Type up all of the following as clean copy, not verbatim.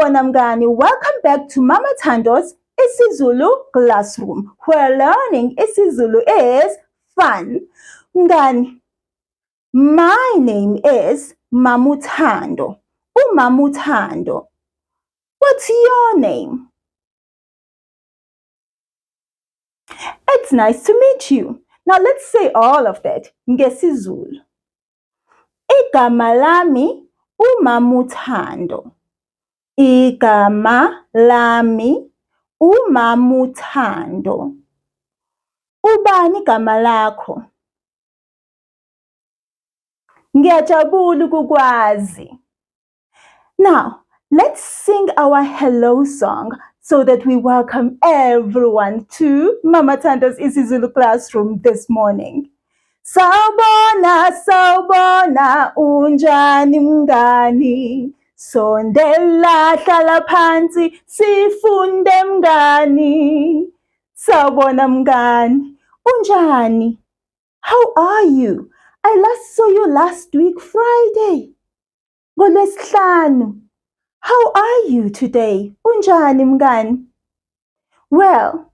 Sawubona mngani, welcome back to Mama Thando's isiZulu classroom, where learning isiZulu is fun. Mngani, my name is Mama Thando. Mama Thando. What's your name? It's nice to meet you. Now let's say all of that ngesiZulu. Igama lami uMama Thando. Igama lami uMama Thando. Ubani igama lakho? Ngiyajabula ukukwazi. Now, let's sing our hello song so that we welcome everyone to Mama Thando's isiZulu classroom this morning. Sawubona, sawubona, unjani mngani? Sondela hlala phansi sifunde mngani. Sawubona mngani, unjani? How are you? I last saw you last week Friday. NgoLwesihlanu. How are you today? Unjani mngani? Well,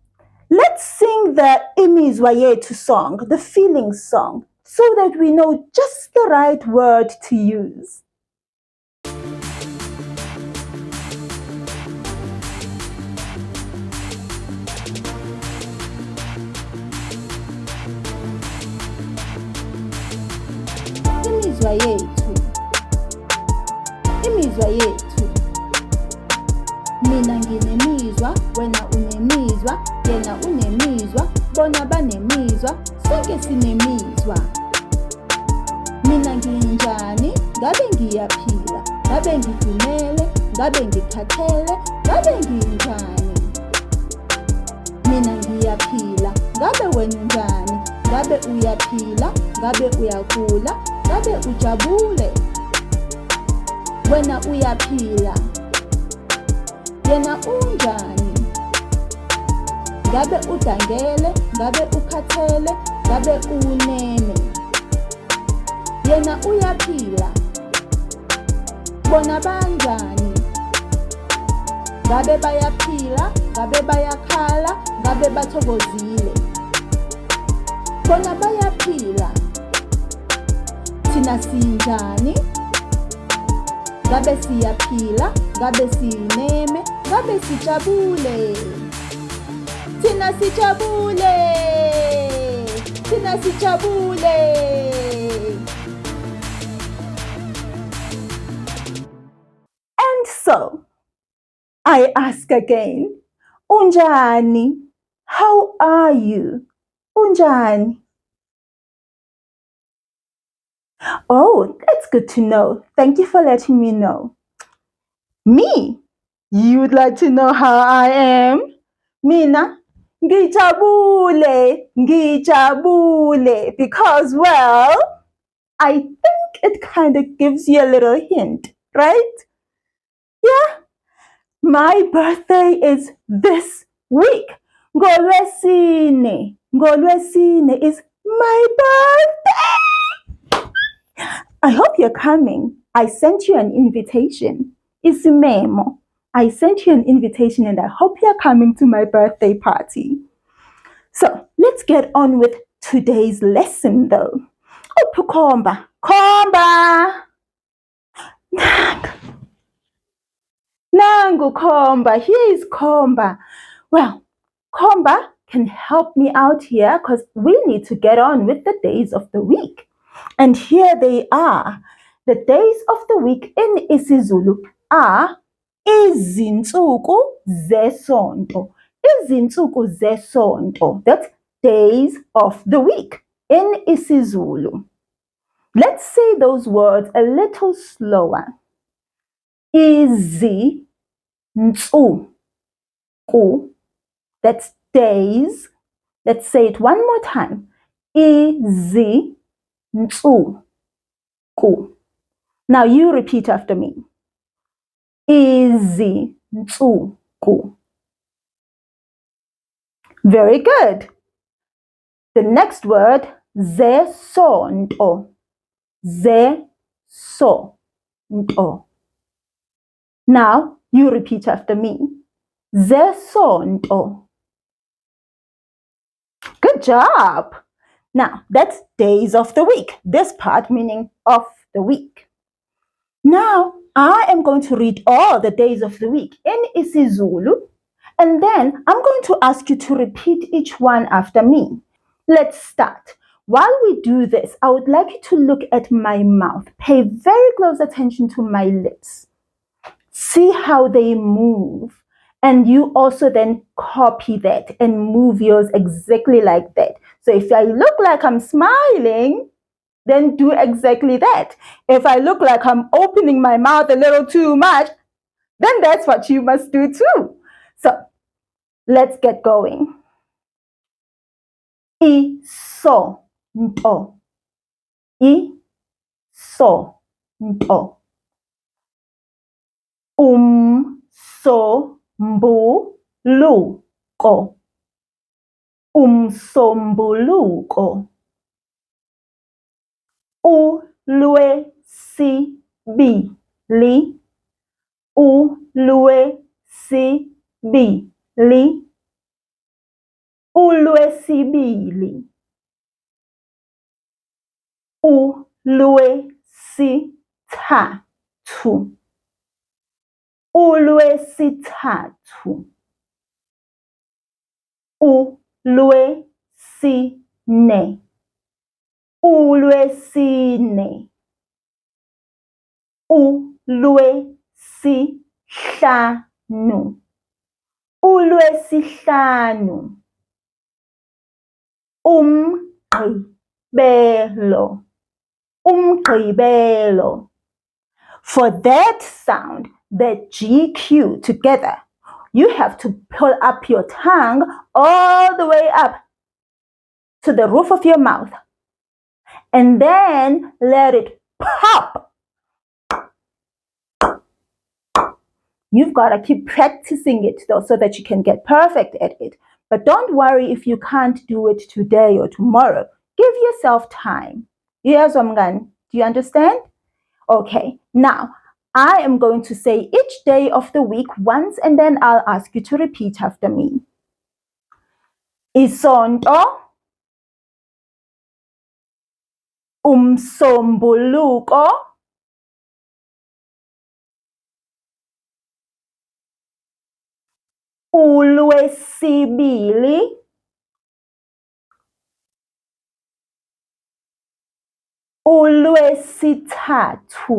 let's sing the imizwa yethu song, the feeling song, so that we know just the right word to use. Imizwa yethu. Imizwa yethu. Mina nginemizwa, wena unemizwa, yena unemizwa, bona banemizwa, sonke sinemizwa. Mina nginjani, ngabe ngiyaphila, ngabe ngidumele, ngabe ngikhathele, ngabe nginjani. Mina ngiyaphila, ngabe wena unjani, ngabe uyaphila, ngabe uyagula, ngabe ujabule. Wena uyaphila, yena unjani, ngabe udangele, ngabe ukhathele, ngabe unene. Yena uyaphila, bona banjani, ngabe bayaphila, ngabe bayakhala, ngabe bathokozile. Bona bayaphila, thina sinjani, ngabe siyaphila, ngabe sineme, ngabe sijabule. Thina sijabule, thina sijabule. And so, I ask again, unjani? How are you? Unjani? Oh, that's good to know. Thank you for letting me know. Me? You would like to know how I am? Mina? Ngijabule, ngijabule. Because, well, I think it kind of gives you a little hint, right? Yeah? My birthday is this week. NgoLwesine. NgoLwesine is my birthday. I hope you're coming. I sent you an invitation. Isimemo. I sent you an invitation and I hope you're coming to my birthday party. So let's get on with today's lesson though. Oh, Komba. Komba. Nangu Komba. Here is Komba. Well, Komba can help me out here because we need to get on with the days of the week. And here they are. The days of the week in isiZulu are izinsuku zesonto. Izinsuku zesonto. That's days of the week in isiZulu. Let's say those words a little slower. Izinsuku. That's days. Let's say it one more time. Izinsuku. Now you repeat after me. Izinsuku. Very good. The next word, zesonto. Zesonto. Now, You repeat after me. Zesonto. Good job. Now, that's days of the week. This part meaning of the week. Now, I am going to read all the days of the week in isiZulu, and then I'm going to ask you to repeat each one after me. Let's start. While we do this, I would like you to look at my mouth. Pay very close attention to my lips. See how they move. And you also then copy that and move yours exactly like that. So if I look like I'm smiling, then do exactly that. If I look like I'm opening my mouth a little too much, then that's what you must do too. So let's get going. Isonto. Isonto. uMsombuluko. uMsombuluko. uLwesibili. uLwesibili. uLwesibili. uLwesithathu. uLwesithathu. uLwesine. uLwesine. uLwesihlanu. uLwesihlanu. uMgqibelo. uMgqibelo. For that sound, that GQ together, you have to pull up your tongue all the way up to the roof of your mouth. And then let it pop. You've got to keep practicing it though so that you can get perfect at it. But don't worry if you can't do it today or tomorrow. Give yourself time. Yes, Omgan. Do you understand? Okay, now I am going to say each day of the week once and then I'll ask you to repeat after me. Isonto. uMsombuluko. uLwesibili. uLwesithathu.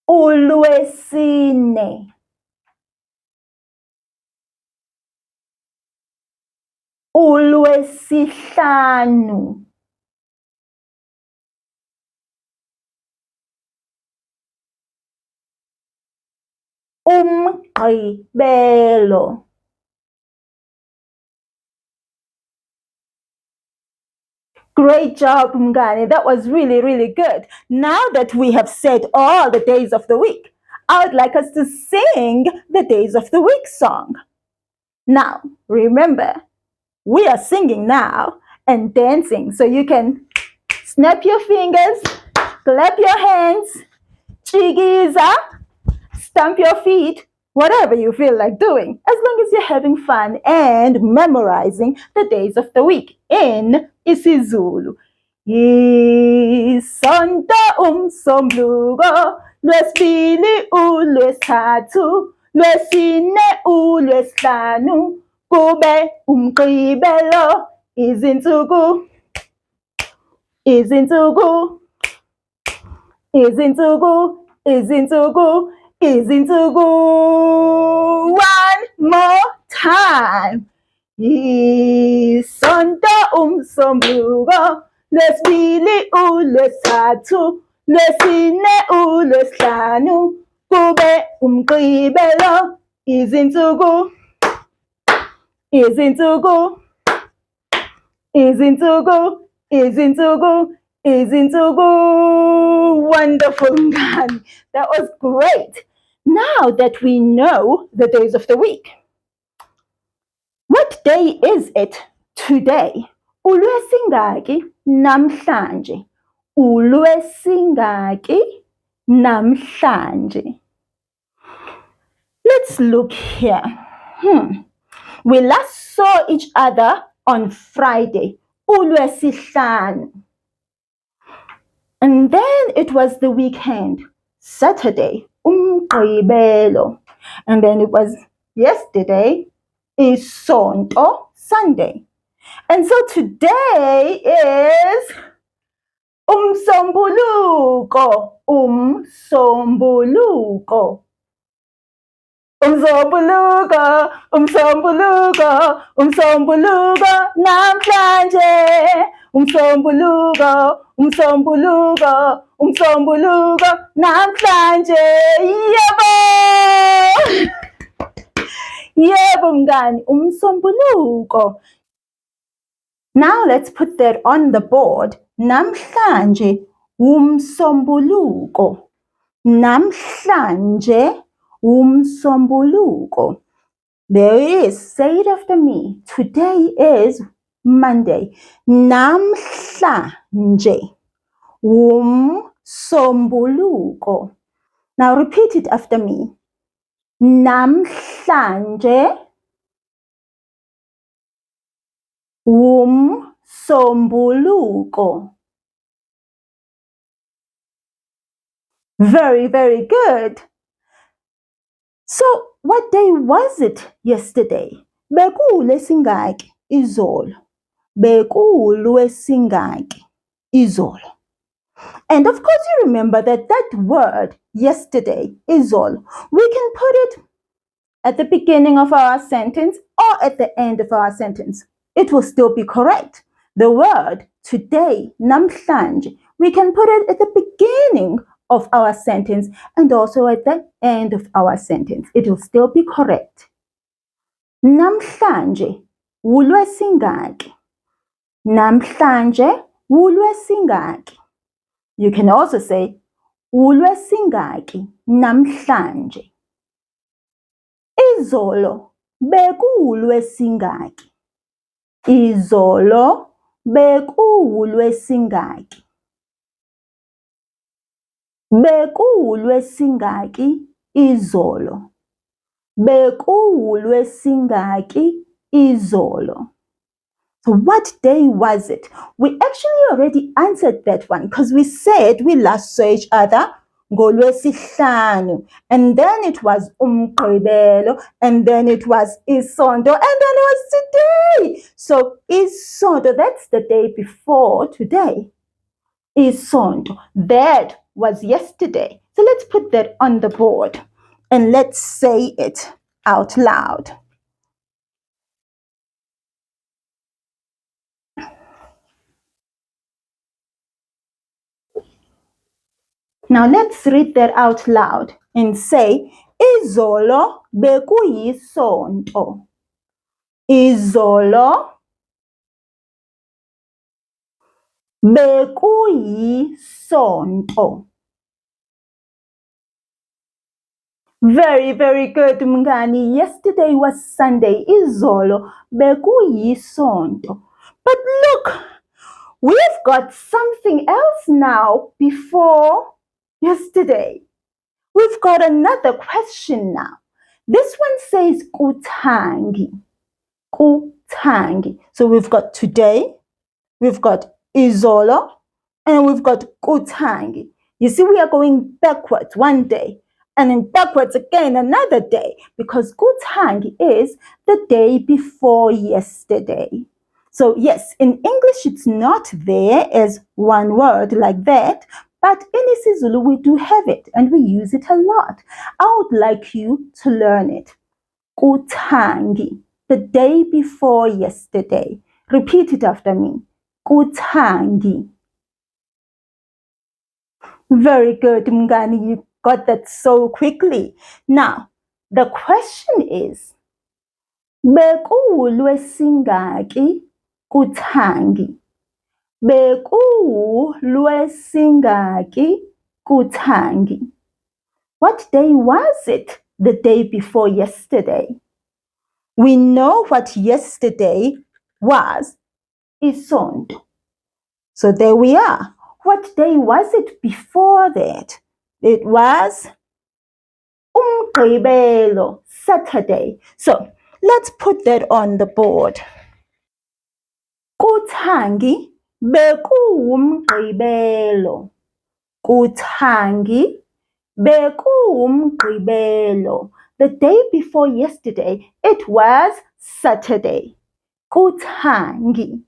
uLwesine. uLwesihlanu. uMgqibelo. Great job, Mngani. That was really, really good. Now that we have said all the days of the week, I would like us to sing the days of the week song. Now, remember, we are singing now and dancing. So you can snap your fingers, clap your hands, chigiza, stamp your feet, whatever you feel like doing, as long as you're having fun and memorizing the days of the week in isiZulu. Isonto uMsombuluko, Lwesibili uLwesithathu, Lwesine uLwesihlanu, kube uMgqibelo, izinsuku, izinsuku, izinsuku, izinsuku, izinsuku. One more time. Isonto uMsombuluko, Lwesibili uLwesithathu, Lwesine uLwesihlanu, kube uMgqibelo, izinsuku, izinsuku, izinsuku, izinsuku, izinsuku. Wonderful, Ngani. That was great. Now that we know the days of the week, what day is it today? uLwesingaki namhlanje? ulwesingaki namhlanje? Let's look here. We last saw each other on Friday, ulwesihlanu. And then it was the weekend, Saturday, uMgqibelo. And then it was yesterday, isonto, Sunday. And so today is uMsombuluko, uMsombuluko. uMsombuluko, uMsombuluko, uMsombuluko, namhlanje. uMsombuluko, uMsombuluko, uMsombuluko, namhlanje. Yebo! Yebo mngani, uMsombuluko. Now let's put that on the board. Namhlanje, uMsombuluko. Namhlanje, uMsombuluko. There it is. Say it after me. Today is Monday. Namhlanje, uMsombuluko. Now repeat it after me. Namhlanje, uMsombuluko. Very, very good. So, what day was it yesterday? Bekulwesingaki izolo. Bekulwesingaki izolo. And of course you remember that word yesterday, izolo, we can put it at the beginning of our sentence or at the end of our sentence. It will still be correct. The word today, namhlanje, we can put it at the beginning of our sentence and also at the end of our sentence. It will still be correct. Namhlanje, ulwesingaki. Namhlanje, ulwesingaki. You can also say, ulwesingaki namhlanje. Izolo, bekulwesingaki. Izolo, bekulwesingaki. Bekulwesingaki izolo. Bekulwesingaki izolo. So what day was it? We actually already answered that one because we said we last saw each other ngolwesihlanu, and then it was uMgqibelo, and then it was isonto, and then it was today. So isonto, that's the day before today. Isonto, that was yesterday. So let's put that on the board and let's say it out loud. Now let's read that out loud and say, izolo bekuyisonto. Izolo bekuyisonto. Very, very good, mngani. Yesterday was Sunday. Izolo bekuyisonto. But look, we've got something else now before yesterday. We've got another question now. This one says kutangi. Kutangi. So we've got today, we've got izolo, and we've got kutangi. You see, we are going backwards one day, and then backwards again another day, because kutangi is the day before yesterday. So yes, in English it's not there as one word like that, but in isiZulu we do have it and we use it a lot. I would like you to learn it. Kutangi, the day before yesterday. Repeat it after me. Kutangi. Very good, Mngani. You got that so quickly. Now, the question is, bekulwesingaki kutangi? Bekulwesingaki kutangi? What day was it the day before yesterday? We know what yesterday was, isonto. So there we are. What day was it before that? It was uMgqibelo, Saturday. So let's put that on the board. Kuthangi bekuwumgqibelo. Kuthangi bekuwumgqibelo. The day before yesterday, it was Saturday. Kuthangi.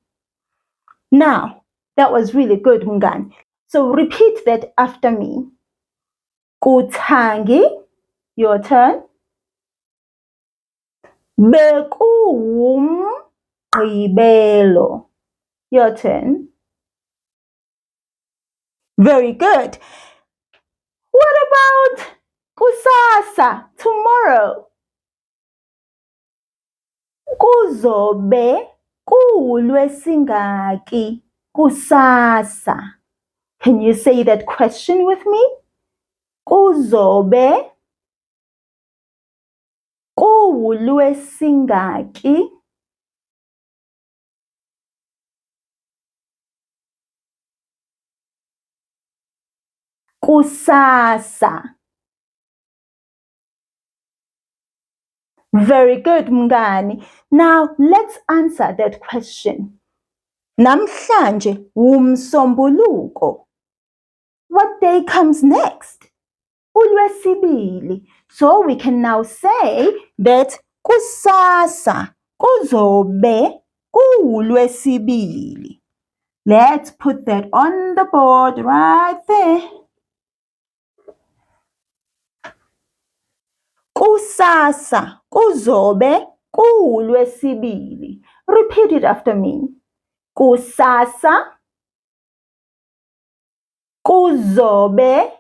Now, that was really good, Mngani. So repeat that after me. Kuthangi, your turn. Bekuwumgqibelo, your turn. Very good. What about kusasa, tomorrow? Kuzobe kuwulwesingaki kusasa? Can you say that question with me? Kuzobe kuwulwesingaki kusasa? Very good, Mngani. Now let's answer that question. Namhlanje uMsombuluko. What day comes next? uLwesibili. So we can now say that kusasa kuzobe kuwuLwesibili. Let's put that on the board right there. Kusasa kuzobe kuwuLwesibili. Repeat it after me. Kusasa kuzobe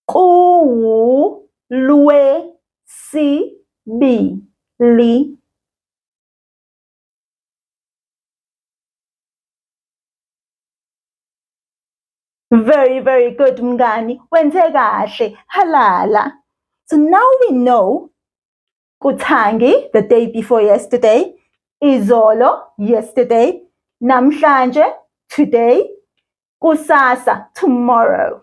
kuwuLwesibili. Very, very good, Mngani. Wenze kahle, halala. So now we know Kuthangi, the day before yesterday, Izolo, yesterday, Namhlanje, today, Kusasa, tomorrow.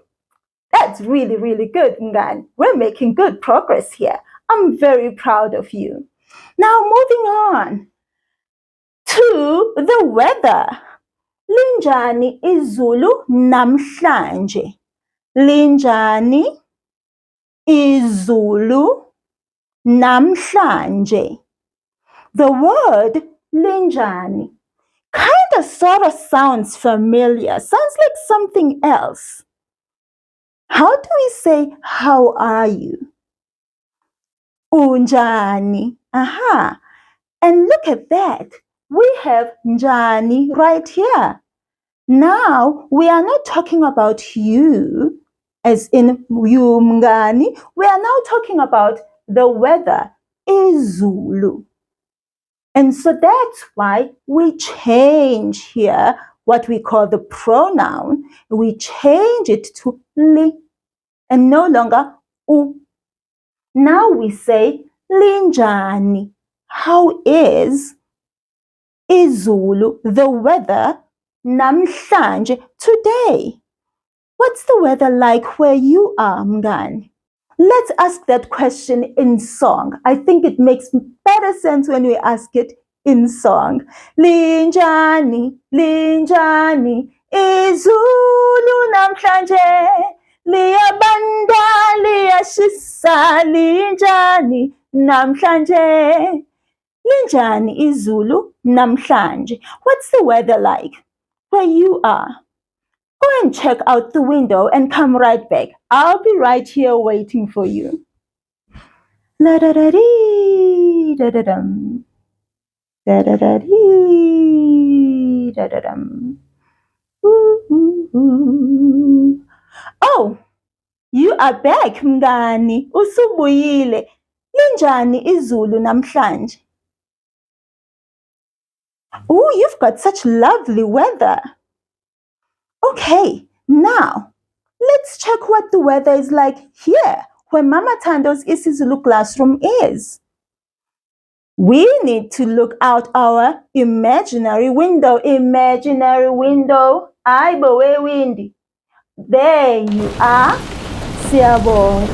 That's really, really good, Mngani. We're making good progress here. I'm very proud of you. Now moving on to the weather. Linjani izulu namhlanje? Linjani izulu namhlanje? The word linjani kind of sort of sounds familiar, sounds like something else. How do we say, how are you? Unjani. Aha. And look at that. We have njani right here. Now, we are not talking about you, as in you, Mngani. We are now talking about the weather, izulu. And so that's why we change here what we call the pronoun. We change it to li and no longer u. Now we say linjani. How is izulu, the weather, namhlanje, today? What's the weather like where you are, Mngani? Let's ask that question in song. I think it makes better sense when we ask it in song. Linjani, linjani, izulu namhlanje, liyabanda, liyashisa, linjani namhlanje. Linjani izulu namhlanje. What's the weather like where you are? Go and check out the window and come right back. I'll be right here waiting for you. La da da dee da da dum. Da da da dee da da dum. Oh, you are back, Mngani. Usubuyile. Linjani izulu namhlanje? Oh, you've got such lovely weather. Okay, now let's check what the weather is like here where Mama Thando's isiZulu classroom is. We need to look out our imaginary window. Imaginary window. Ayibo wewindi. There you are. Siyabonga.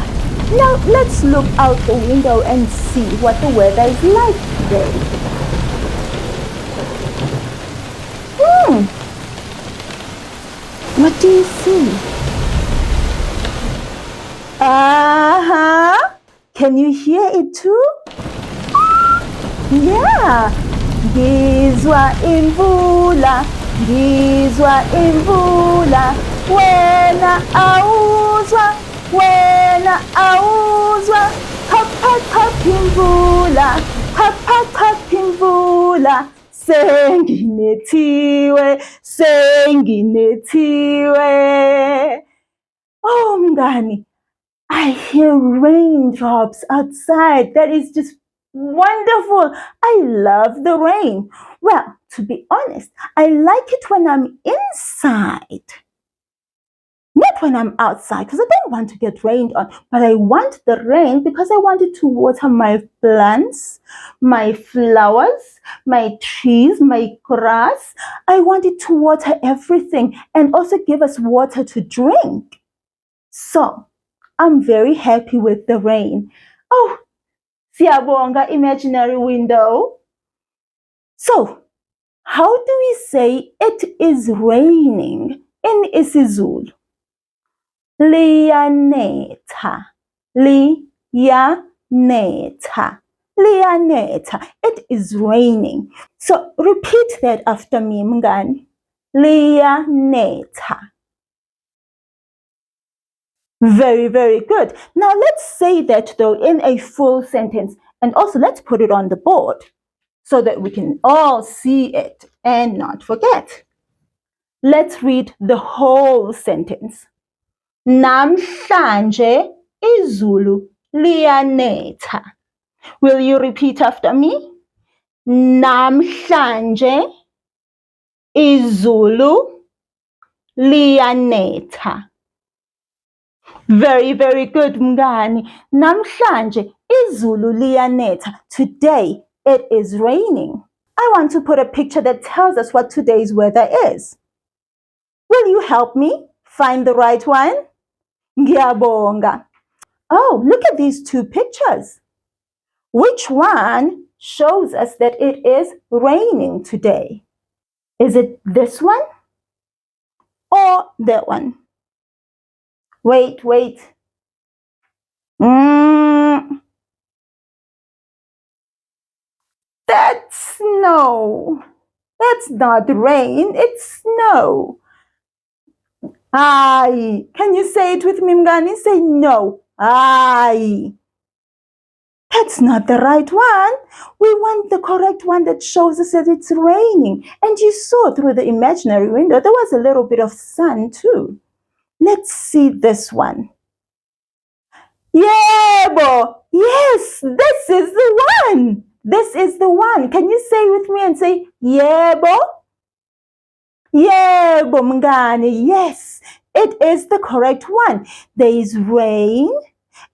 Now let's look out the window and see what the weather is like today. What do you see? Can you hear it too? Yeah. Ngizwa imvula, ngizwa imvula. Wena awuzwa, wena awuzwa. Khapha khapha imvula, khapha khapha imvula. Senginethiwe, senginethiwe. Oh mngani, I hear raindrops outside. That is just wonderful. I love the rain. Well, to be honest, I like it when I'm inside. Not when I'm outside, because I don't want to get rained on, but I want the rain because I want it to water my plants, my flowers, my trees, my grass. I want it to water everything and also give us water to drink. So, I'm very happy with the rain. Oh, siyabonga imaginary window. So, how do we say it is raining in isiZulu? Liyanetha, liyanetha, liyanetha. It is raining. So, repeat that after me, mngani. Liyanetha. Very, very good. Now let's say that though in a full sentence, and also let's put it on the board so that we can all see it and not forget. Let's read the whole sentence. Namhlanje izulu liyanetha. Will you repeat after me? Namhlanje izulu liyanetha. Very, very good, mngani. Namhlanje izulu liyanetha. Today it is raining. I want to put a picture that tells us what today's weather is. Will you help me find the right one? Ngiyabonga. Oh, look at these two pictures. Which one shows us that it is raining today? Is it this one or that one? Wait. That's snow. That's not rain, it's snow. Aye. Can you say it with me, mngani? Say no. Aye. That's not the right one. We want the correct one that shows us that it's raining. And you saw through the imaginary window, there was a little bit of sun too. Let's see this one. Yebo. Yes, this is the one. This is the one. Can you say with me and say, yebo? Yebo, mngani. Yes, it is the correct one. There is rain,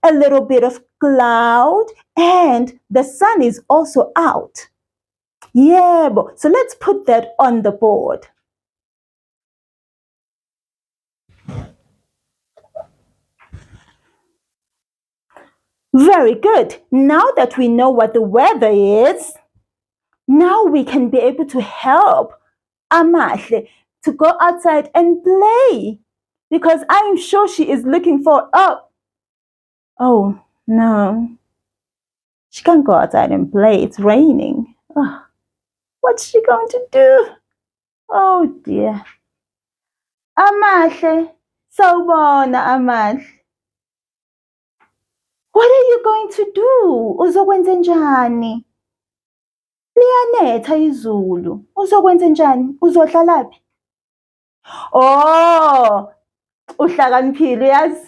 a little bit of cloud, and the sun is also out. Yebo. So let's put that on the board. Very good. Now that we know what the weather is, now we can be able to help Amahle to go outside and play. Because I'm sure she is looking for, oh no. She can't go outside and play. It's raining. Oh, what's she going to do? Oh dear. Amahle, sawubona Amahle. What are you going to do? Uzokwenza njani? Liyanetha izulu. Uzokwenza njani? Uzodlalaphi? Oh, uhlakaniphile yazi.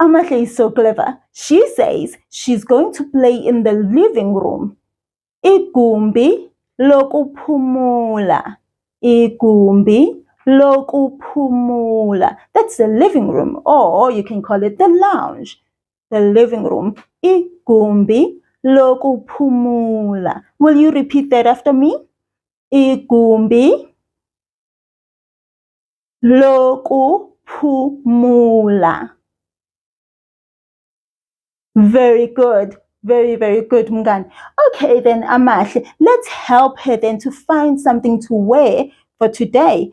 Amahle is so clever. She says she's going to play in the living room. Igumbi lokuphumula. Igumbi lokuphumula. That's the living room, or you can call it the lounge. The living room. Igumbi lokuphumula. Will you repeat that after me? Igumbi lokuphumula. Very good. Very, very good, Mngani. Okay then, Amahle, let's help her then to find something to wear for today.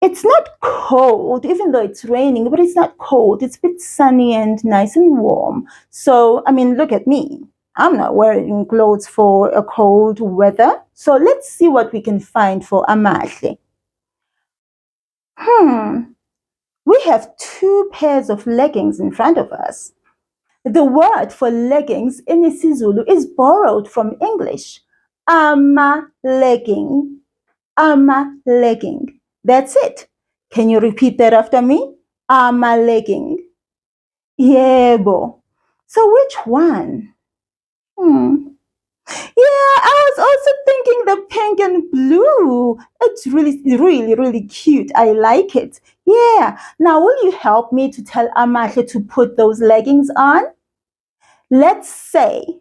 It's not cold, even though it's raining, but it's not cold. It's a bit sunny and nice and warm. So, I mean, look at me. I'm not wearing clothes for a cold weather. So let's see what we can find for Amahle. We have 2 pairs of leggings in front of us. The word for leggings in isiZulu is borrowed from English. Ama-legging. Ama-legging. That's it. Can you repeat that after me? Ama-legging. Yebo. So which one? Yeah, I was also thinking the pink and blue. It's really, really, really cute. I like it. Yeah. Now, will you help me to tell Amahle to put those leggings on? Let's say,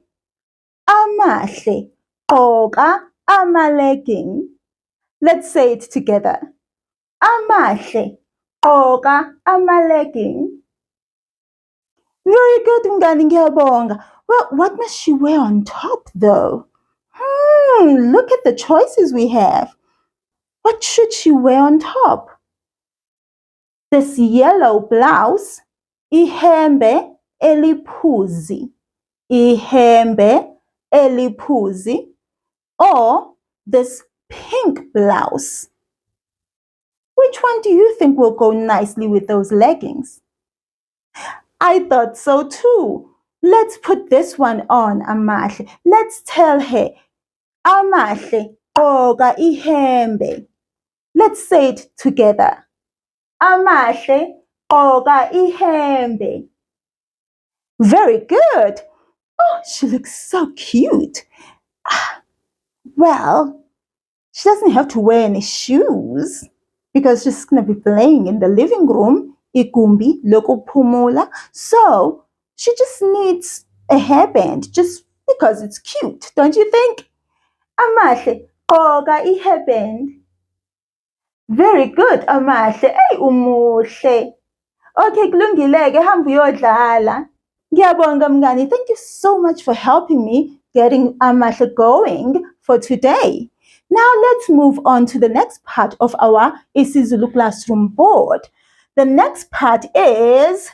Amahle, gqoka ama-legging. Let's say it together. Amahle, gqoka ama-legging. Very good, Mngani, ngiyabonga. Well, what must she wear on top, though? Look at the choices we have. What should she wear on top? This yellow blouse, ihembe eliphuzi. Ihembe eliphuzi. Or this pink blouse. Which one do you think will go nicely with those leggings? I thought so too. Let's put this one on, Amahle. Let's tell her, Amahle, gqoka ihembe. Let's say it together. Amahle, gqoka ihembe. Very good. Oh, she looks so cute. Well, she doesn't have to wear any shoes because she's going to be playing in the living room, igumbi lokuphumula. So she just needs a hairband just because it's cute, don't you think? Amahle, gqoka ihairband. Very good, Amahle. Hey, umuhle. Okay, kulungile-ke, hamba uyodlala. Ngiyabonga, Mngani. Thank you so much for helping me getting Amahle going for today. Now let's move on to the next part of our isiZulu classroom board. The next part is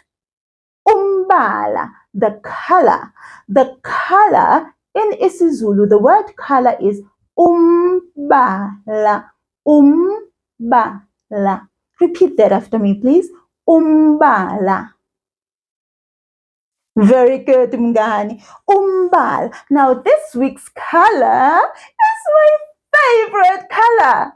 umbala, the color. The color in isiZulu, the word color is umbala. Umbala. Repeat that after me, please. Umbala. Very good, Mngani. Umbala. Now, this week's color is my favorite color.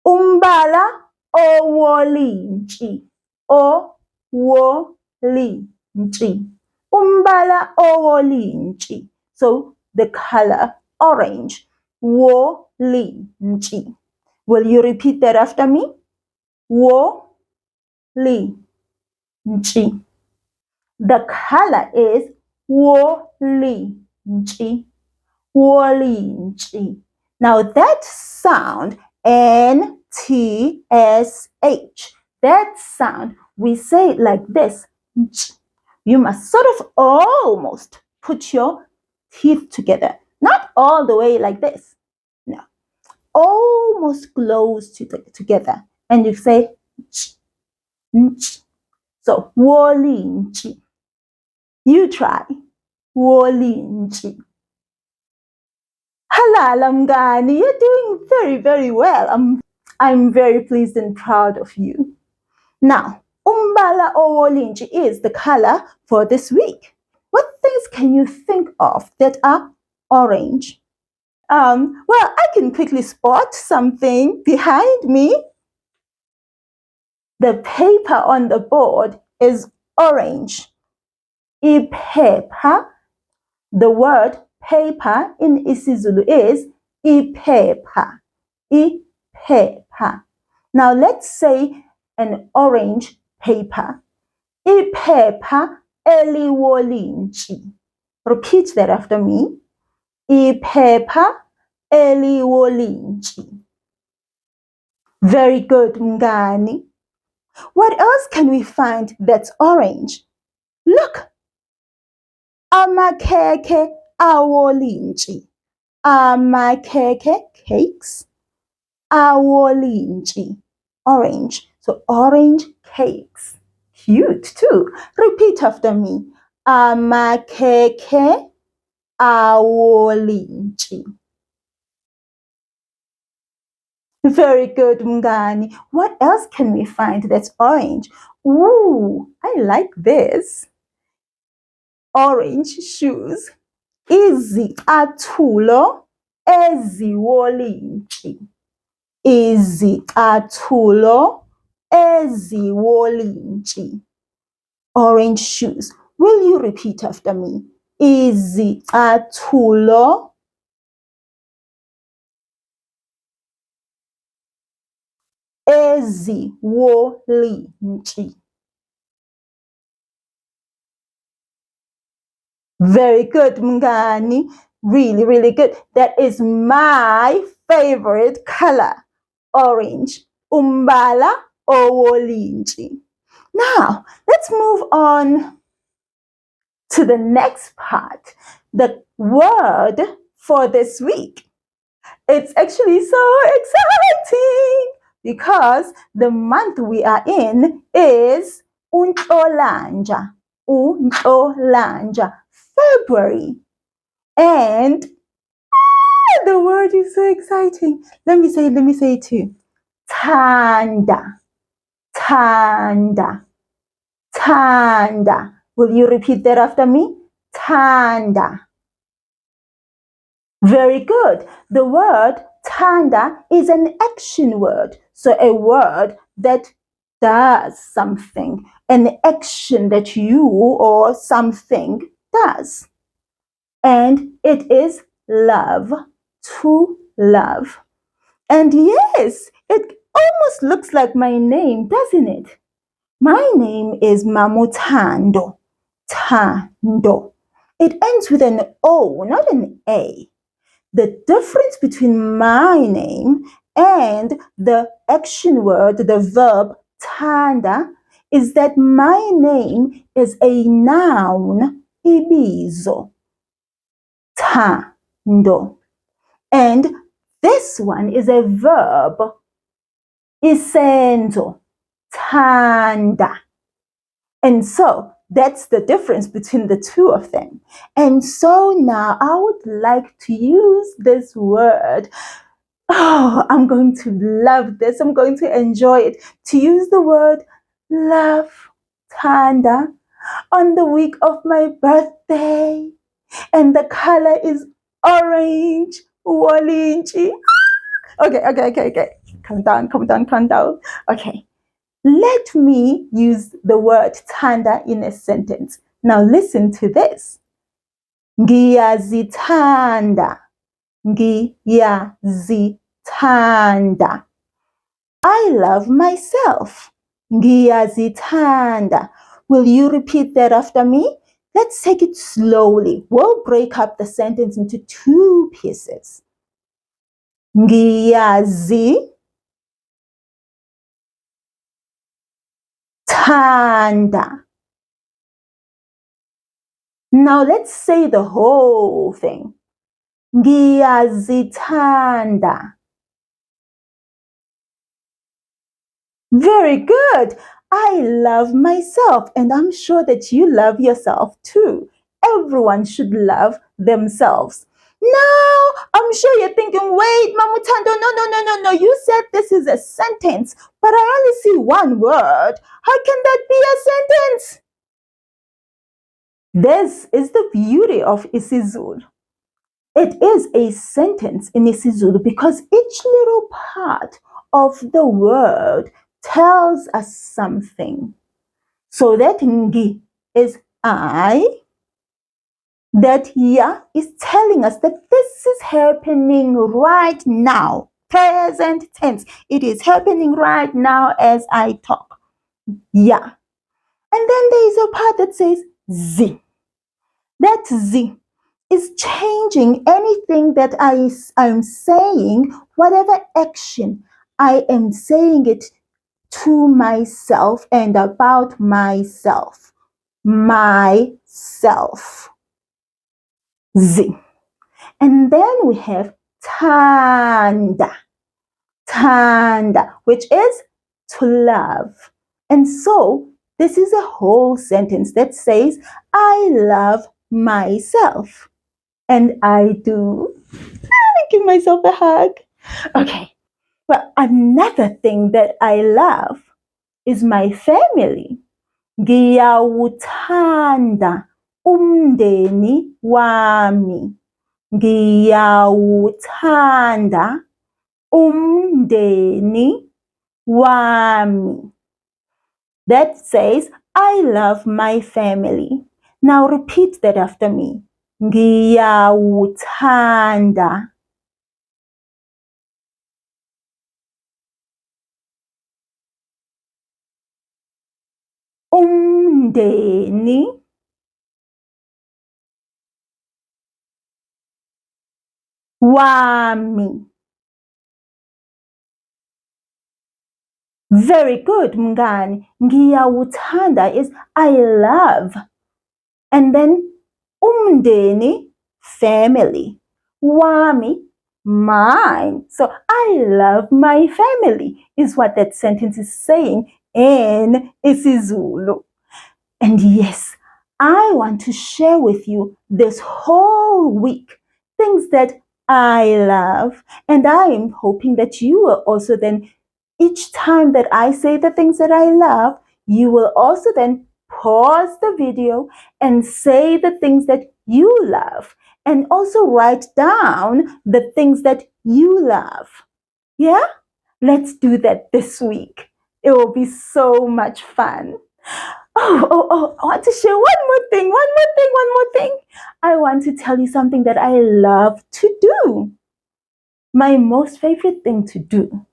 Umbala owolintshi. Owolintshi. Umbala owolintshi. So, the color orange. Wolintshi. Will you repeat that after me? Wolintshi. The color is Wolintshi. Wolintshi. Now that sound, N-T-S-H, that sound, we say it like this. You must sort of almost put your teeth together. Not all the way like this. No. Almost close together. And you say, so, Wolintshi. You try. Wolintshi. Halala Mngani, you're doing very, very well. I'm very pleased and proud of you. Now, umbala owolintshi is the color for this week. What things can you think of that are orange? Well, I can quickly spot something behind me. The paper on the board is orange. Iphepha. The word paper in isiZulu is iphepha. Iphepha. Now let's say an orange paper. Iphepha Wolintshi. Repeat that after me. Iphepha Wolintshi. Very good, Mngani. What else can we find that's orange? Look. Amakhekhe awolintshi. Amakhekhe, cakes. Awolintshi, orange. So orange cakes. Cute too. Repeat after me. Amakhekhe awolintshi. Very good, Mngani. What else can we find that's orange? Ooh, I like this. Orange shoes. Izicathulo eziwolintshi. Izicathulo eziwolintshi. Orange shoes. Will you repeat after me? Izicathulo eziwolintshi. Very good, Mngani. Really, really good. That is my favorite color. Orange. Umbala owolintshi. Now, let's move on to the next part. The word for this week. It's actually so exciting because the month we are in is uNhlolanja. uNhlolanja, February. And the word is so exciting. Let me say it too. Thanda. Thanda. Thanda. Will you repeat that after me? Thanda. Very good. The word thanda is an action word. So a word that does something. An action that you or something does. And it is love. To love. And yes, it almost looks like my name, doesn't it? My name is Mama Thando. Thando. It ends with an O, not an A. The difference between my name and the action word, the verb thanda, is that my name is a noun, ibizo. Thando. And this one is a verb, isenzo. Thanda. And so that's the difference between the two of them. And so now I would like to use this word. Oh, I'm going to love this. I'm going to enjoy it. To use the word love, thanda, on the week of my birthday. And the color is orange, Wolintshi. Okay. Calm down. Okay. Let me use the word thanda in a sentence. Now listen to this. Ngiyazithanda. Ngiyazithanda. I love myself. Ngiyazithanda. Will you repeat that after me? Let's take it slowly. We'll break up the sentence into two pieces. Ngiyazithanda. Now let's say the whole thing. Ngiyazithanda. Very good. I love myself, and I'm sure that you love yourself too. Everyone should love themselves. Now, I'm sure you're thinking, wait, Mama Thando, no. You said this is a sentence, but I only see one word. How can that be a sentence? This is the beauty of isiZulu. It is a sentence in isiZulu because each little part of the word tells us something. So that ngi is I. That ya is telling us that this is happening right now. Present tense. It is happening right now as I talk. Yeah. And then there is a part that says Z. That Z is changing anything that I'm saying, whatever action I am saying it to myself and about myself. Myself. Z. And then we have thanda. Thanda, which is to love. And so this is a whole sentence that says, I love myself. And I do. I give myself a hug. Okay. Well, another thing that I love is my family. Ngiyawuthanda umndeni wami. Ngiyawuthanda umndeni wami. That says, I love my family. Now repeat that after me. Ngiyawuthanda umndeni wami. Very good, mngani. Ngiyawuthanda is I love. And then umndeni, family. Wami, mine. So I love my family is what that sentence is saying in isiZulu. And yes, I want to share with you this whole week things that I love. And I am hoping that you will also then, each time that I say the things that I love, you will also then pause the video and say the things that you love. And also write down the things that you love. Yeah? Let's do that this week. It will be so much fun. I want to share one more thing. I want to tell you something that I love to do. My most favorite thing to do.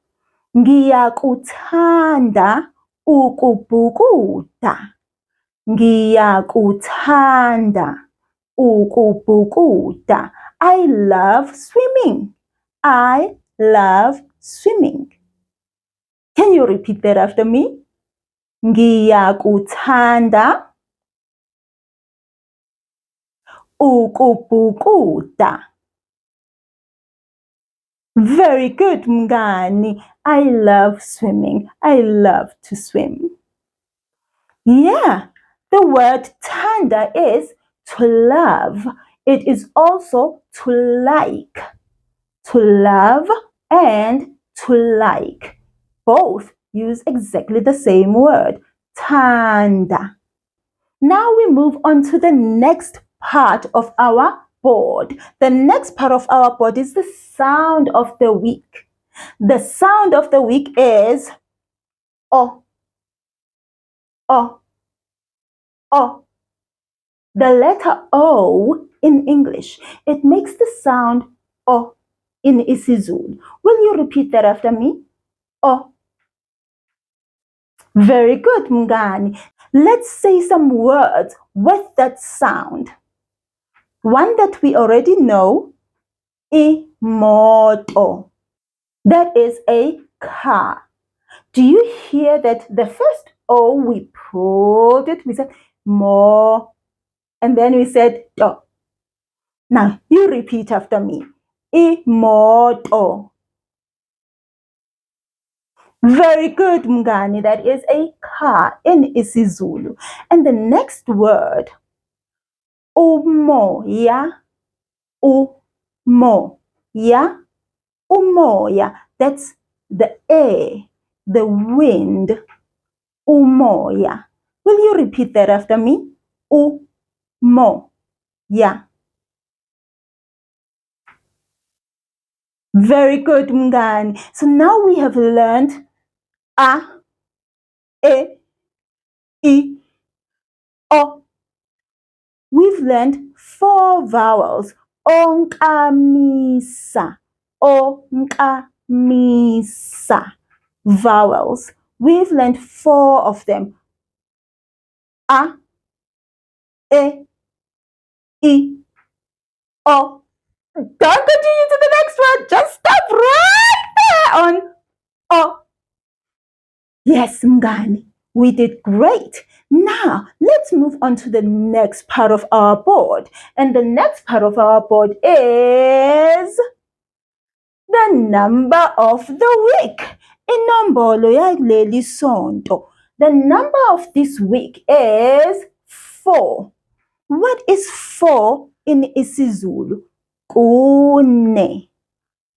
Ngiyakuthanda ukubhukuda. Ngiyakuthanda ukubhukuda. I love swimming. I love swimming. Can you repeat that after me? Ngiyakuthanda ukubhukuda. Very good, mngani. I love swimming. I love to swim. Yeah, the word thanda is to love. It is also to like. To love and to like. Both use exactly the same word, thanda. Now we move on to the next part of our board. The next part of our board is the sound of the week. The sound of the week is O, O, O. The letter O in English, it makes the sound O in isiZulu. Will you repeat that after me? O. Very good, mngani. Let's say some words with that sound. One that we already know, imoto. That is a car. Do you hear that the first O, we pulled it, we said mo, and then we said do. Now, you repeat after me. Imoto. Very good, mngani. That is a car in isiZulu. And the next word, umoya. Umoya. Umoya. That's the air, the wind. Umoya. Will you repeat that after me? Umoya. Very good, mngani. So now we have learned a, e, I, o. We've learned 4 vowels. Onkamisa. Onkamisa. Vowels. We've learned 4 of them. A, E, I, O. Don't continue to the next one. Just stop right there on O. Yes, Mngani, we did great. Now, let's move on to the next part of our board. And the next part of our board is the number of the week. Inombolo yaleli sonto. The number of this week is 4. What is 4 in isiZulu? Kune.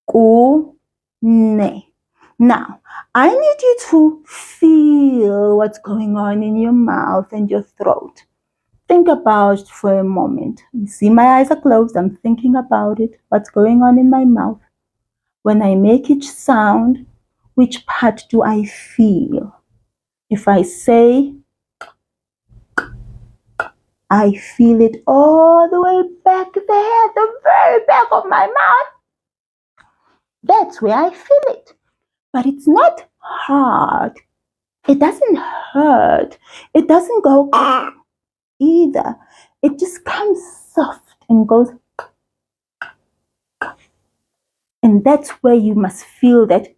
Kune. Now, I need you to feel what's going on in your mouth and your throat. Think about it for a moment. You see, my eyes are closed. I'm thinking about it. What's going on in my mouth? When I make each sound, which part do I feel? If I say, I feel it all the way back there, the very back of my mouth. That's where I feel it. But it's not hard. It doesn't hurt. It doesn't go either. It just comes soft and goes. And that's where you must feel that.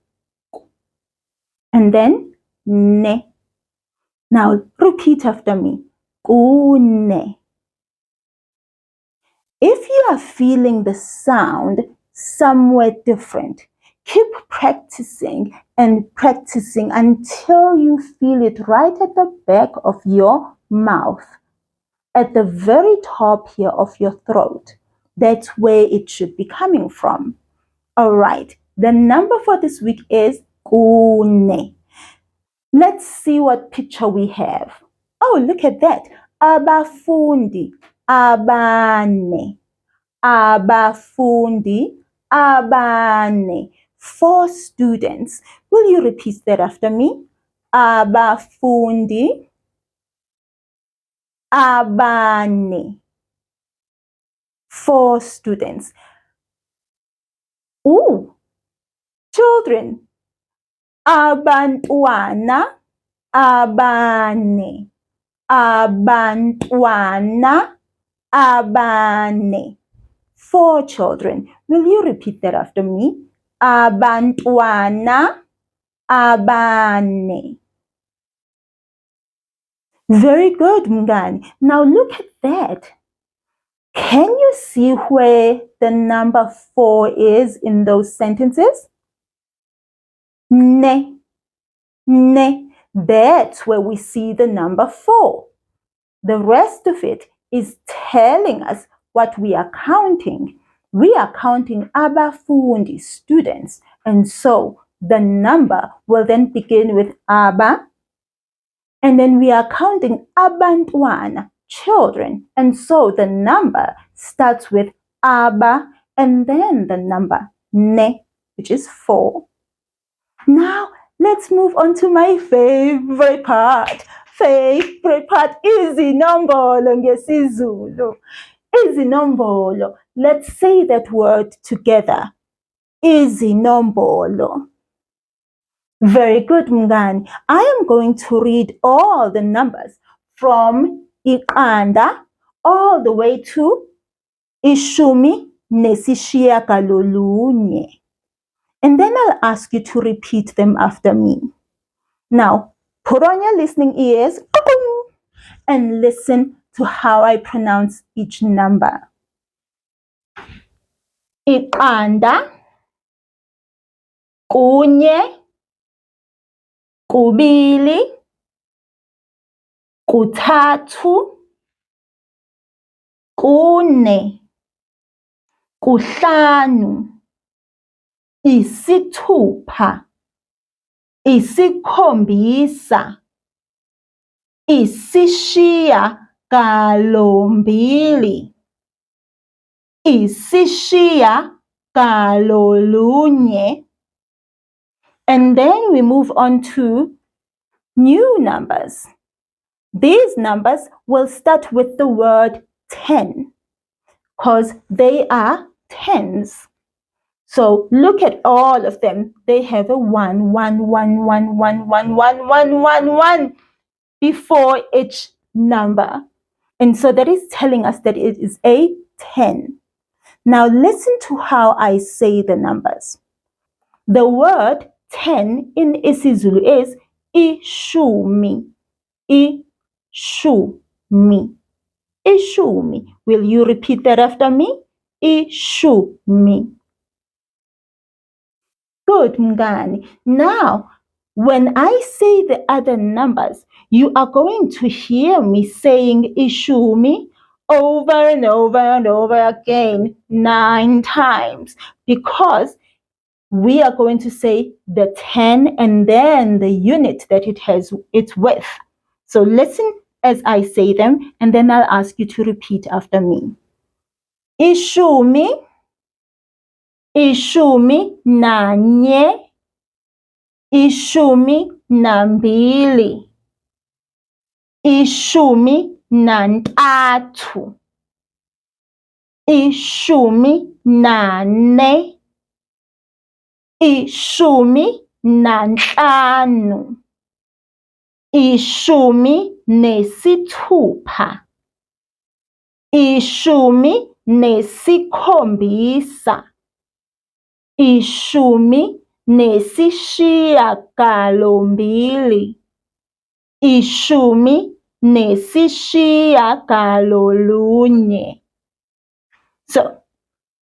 And then, ne. Now repeat after me. Kune. If you are feeling the sound somewhere different, keep practicing and practicing until you feel it right at the back of your mouth, at the very top here of your throat. That's where it should be coming from. All right, the number for this week is kune. Let's see what picture we have. Oh, look at that. Abafundi, abane. Abafundi, abane. 4 students. Will you repeat that after me? Abafundi, abane. 4 students. Ooh, children. Abantwana, abane. Abantwana, abane. 4 children. Will you repeat that after me? Abantwana, abane. Very good, Mngani. Now look at that. Can you see where the number 4 is in those sentences? Ne. Ne. That's where we see the number 4. The rest of it is telling us what we are counting. We are counting abafundi, students, and so the number will then begin with aba, and then we are counting abantwana, children, and so the number starts with aba and then the number ne, which is 4. Now let's move on to my favorite part. Favorite part, izinombolo ngesiZulu. Izinombolo. Let's say that word together. Izinombolo. Very good, Mngani. I am going to read all the numbers from iqanda all the way to ishumi nesishiyagalolunye. And then I'll ask you to repeat them after me. Now, put on your listening ears and listen to how I pronounce each number. Iqanda, kunye, kubili, kuthathu, kune, kuhlanu, isithupha, isikhombisa, isishiyagalombili, isishiyagalolunye. And then we move on to new numbers. These numbers will start with the word 10 because they are tens. So look at all of them. They have a 1, 1, 1, 1, 1, 1, 1, 1, 1, 1 before each number. And so that is telling us that it is a 10. Now listen to how I say the numbers. The word 10 in isiZulu is ishumi. Ishumi. Ishumi. Will you repeat that after me? Ishumi. Good, Mngani. Now, when I say the other numbers, you are going to hear me saying ishumi over and over and over again 9 times, because we are going to say the 10 and then the unit that it has its with. So listen as I say them, and then I'll ask you to repeat after me. Ishumi, ishumi nanye, ishumi nambili, ishumi nantathu, ishumi nane, ishumi nanhlanu, ishumi nesithupha, ishumi nesikhombisa, ishumi nesishiyagalombili, ishumi nesishiyagalolunye. So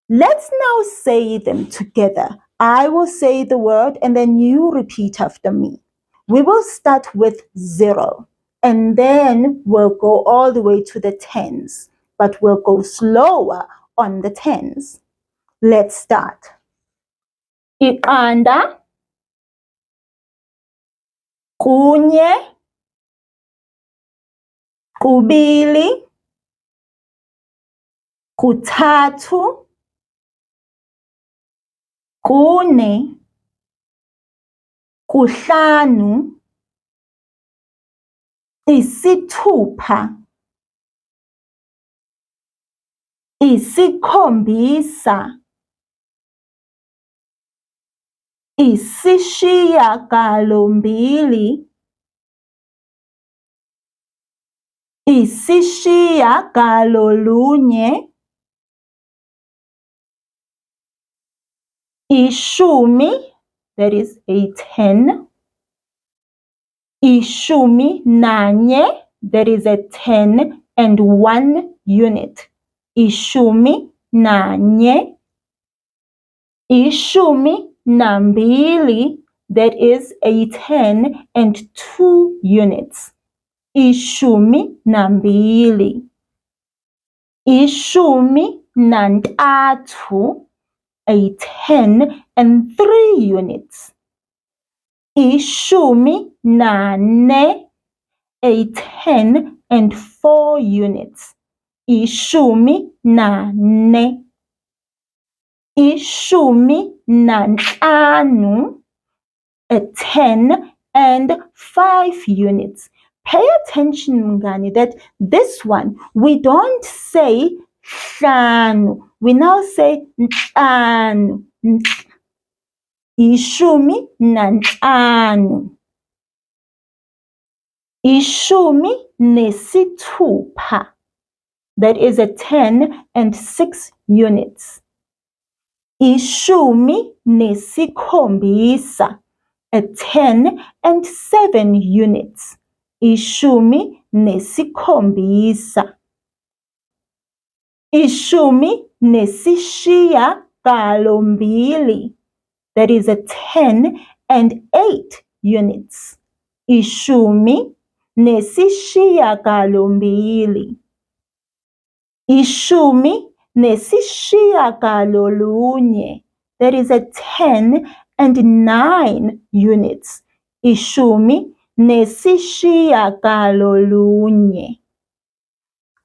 let's now say them together. I will say the word and then you repeat after me. We will start with 0 and then we'll go all the way to the 10s, but we'll go slower on the 10s. Let's start. Iqanda, kunye, kubili, kuthathu, kune, kuhlanu, isithupha, isikhombisa, isishiyagalombili, isishiyagalolunye, ishumi, that is a 10, ishumi nanye, that is a 10 and 1 unit, ishumi nanye, ishumi nambili, that is a 10 and 2 units, ishumi nambili, ishumi nantathu, a 10 and 3 units, ishumi nane, a 10 and 4 units, ishumi nane, ishumi nanhlanu, a 10 and 5 units. Pay attention, Mngani, that this one, we don't say hlanu. We now say nhlanu. Ishumi nanhlanu. Ishumi nesithupha. That is a 10 and 6 units. Ishumi nesikhombisa. A 10 and 7 units. Ishumi nesikhombisa. Ishumi nesishiyagalombili. That is a 10 and 8 units. Ishumi nesishiyagalombili. Ishumi nesishiyagalolunye. That is a 10 and 9 units. Ishumi nesishiyagalolunye.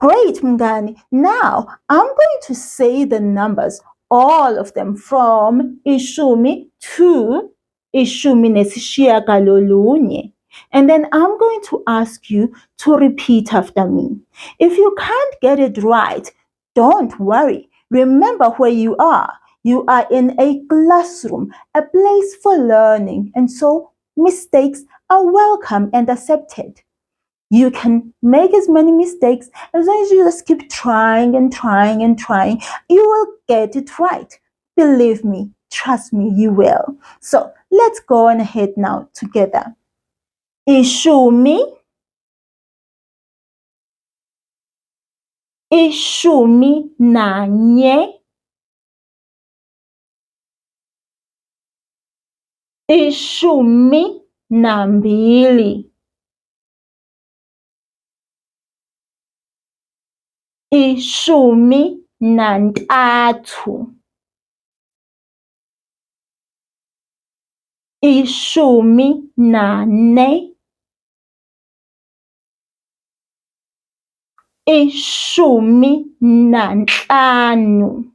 Great, Mngani. Now, I'm going to say the numbers, all of them, from ishumi to ishumi nesishiyagalolunye. And then I'm going to ask you to repeat after me. If you can't get it right, don't worry. Remember where you are. You are in a classroom, a place for learning, and so mistakes are welcome and accepted. You can make as many mistakes as long as you just keep trying and trying and trying. You will get it right. Believe me, trust me, you will. So let's go on ahead now together. Ishumi, ishumi nanye, ishumi nambili, ishumi nantathu, ishumi nane, ishumi nanhlanu,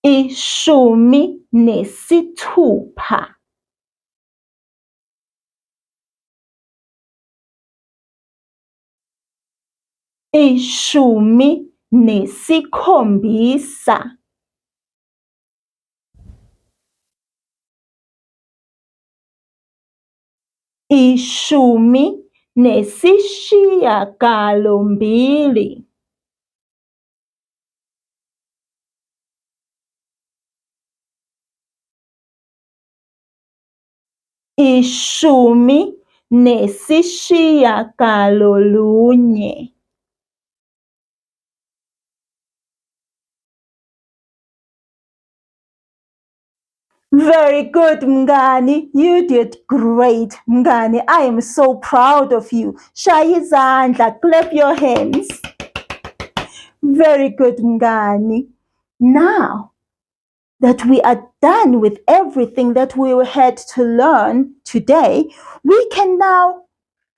ishumi nesithupha, ishumi nesikhombisa, ishumi nesishiyagalombili, ishumi nesishiyagalolunye. Very good, Mngani. You did great, Mngani. I am so proud of you. Shaya izandla, clap your hands. Very good, Mngani. Now that we are done with everything that we had to learn today, we can now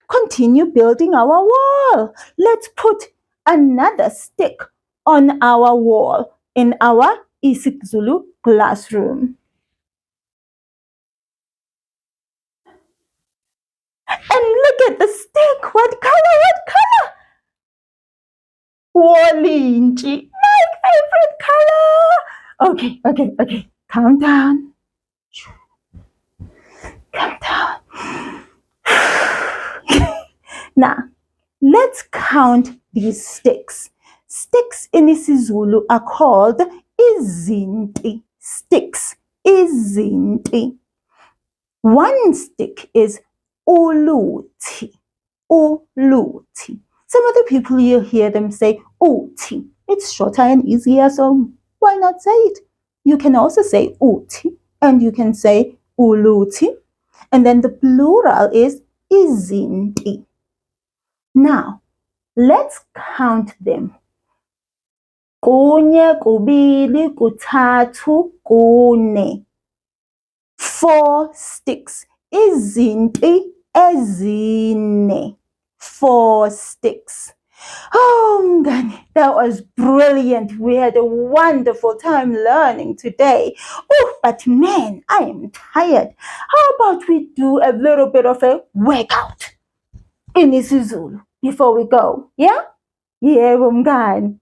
continue building our wall. Let's put another stick on our wall in our isiZulu classroom. And look at the stick. What color? What color? Wolintshi. My favorite color. Okay. Calm down. Calm down. Now, let's count these sticks. Sticks in isiZulu are called izinti. Sticks. Izinti. One stick is uluthi. Uluthi. Some other people, you hear them say uthi. It's shorter and easier, so why not say it? You can also say uthi, and you can say uluthi. And then the plural is izinti. Now, let's count them. Kunye, kubili, kuthathu, kune. 4 sticks. Izinti ezine. 4 sticks. Oh, Mngani, that was brilliant. We had a wonderful time learning today. Oh, but man, I am tired. How about we do a little bit of a workout in isiZulu before we go? Yeah? Yeah, Mngani.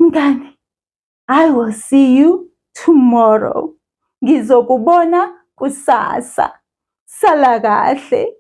Mngani, I will see you tomorrow. Ngizokubona kusasa. Sala kahle.